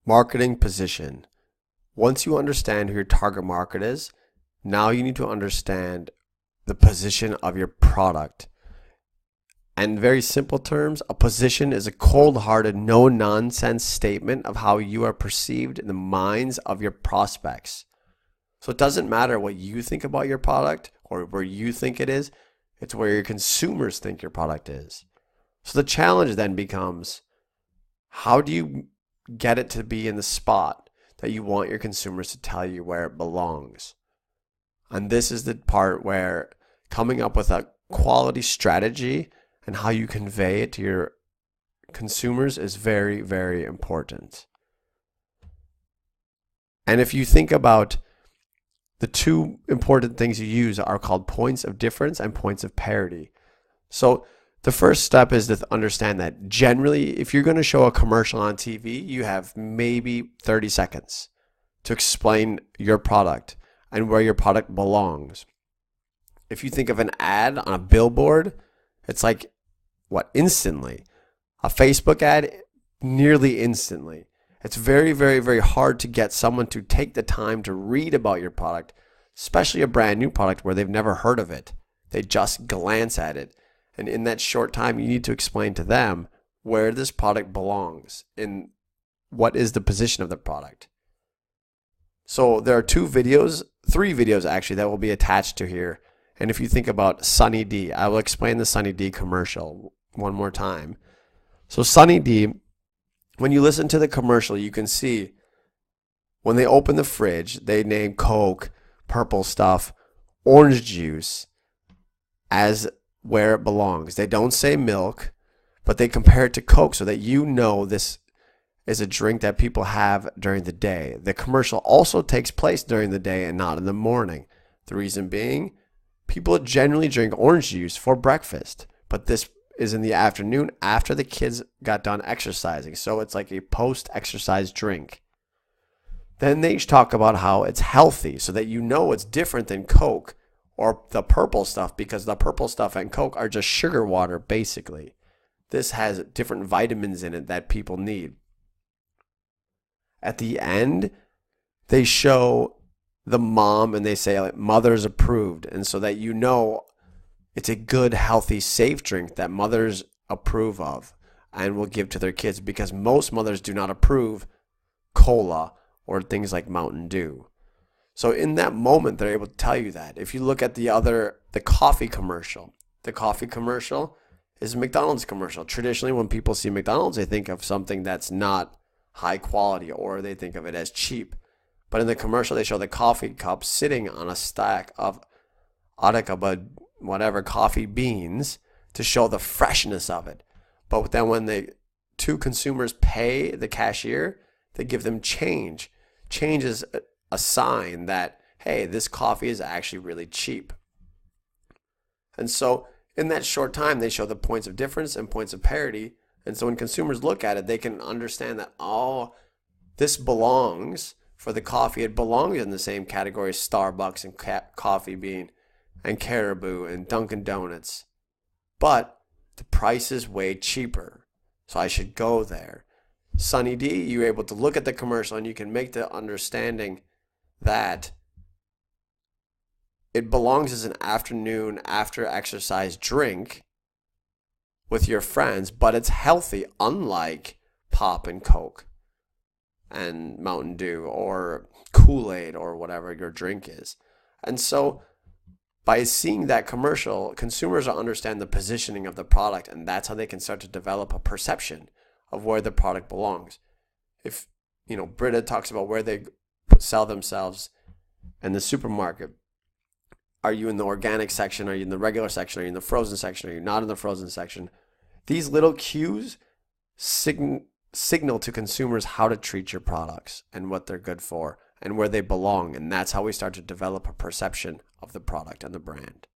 Marketing position. Once you understand who your target market is, now you need to understand the position of your product. And in very simple terms, a position is a cold-hearted, no-nonsense statement of how you are perceived in the minds of your prospects. So it doesn't matter what you think about your product or where you think it is, it's where your consumers think your product is. So the challenge then becomes, how do you get it to be in the spot that you want your consumers to tell you where it belongs? And this is the part where coming up with a quality strategy and how you convey it to your consumers is very, very important. And if you think about the two important things you use are called points of difference and points of parity. So the first step is to understand that generally, if you're going to show a commercial on TV, you have maybe 30 seconds to explain your product and where your product belongs. If you think of an ad on a billboard, it's like, instantly. A Facebook ad, nearly instantly. It's very, very, very hard to get someone to take the time to read about your product, especially a brand new product where they've never heard of it. They just glance at it. And in that short time, you need to explain to them where this product belongs and what is the position of the product. So there are three videos actually that will be attached to here. And if you think about Sunny D, I will explain the Sunny D commercial one more time. So Sunny D, when you listen to the commercial, you can see when they open the fridge, they name Coke, purple stuff, orange juice as where it belongs. They don't say milk, but they compare it to Coke so that you know this is a drink that people have during the day. The commercial also takes place during the day and not in the morning. The reason being, people generally drink orange juice for breakfast, but this is in the afternoon after the kids got done exercising. So it's like a post-exercise drink. Then they talk about how it's healthy so that you know it's different than Coke or the purple stuff, because the purple stuff and Coke are just sugar water basically. This has different vitamins in it that people need. At the end, they show the mom and they say like, mother's approved, and so that you know it's a good, healthy, safe drink that mothers approve of and will give to their kids, because most mothers do not approve cola or things like Mountain Dew. So in that moment, they're able to tell you that. If you look at the coffee commercial is a McDonald's commercial. Traditionally, when people see McDonald's, they think of something that's not high quality or they think of it as cheap. But in the commercial, they show the coffee cup sitting on a stack of coffee beans to show the freshness of it. But then when the two consumers pay the cashier, they give them change. Change is a sign that, hey, this coffee is actually really cheap. And so in that short time, they show the points of difference and points of parity. And so when consumers look at it, they can understand that, oh, this belongs for the coffee. It belongs in the same category as Starbucks and Coffee Bean and Caribou and Dunkin' Donuts. But the price is way cheaper, so I should go there. Sunny D, you're able to look at the commercial and you can make the understanding that it belongs as an afternoon after exercise drink with your friends, but it's healthy, unlike Pop and Coke and Mountain Dew or Kool-Aid or whatever your drink is. And so by seeing that commercial, consumers will understand the positioning of the product, and that's how they can start to develop a perception of where the product belongs. If, Brita talks about where they sell themselves in the supermarket. Are you in the organic section? Are you in the regular section? Are you in the frozen section? Are you not in the frozen section? These little cues signal to consumers how to treat your products and what they're good for and where they belong. And that's how we start to develop a perception of the product and the brand.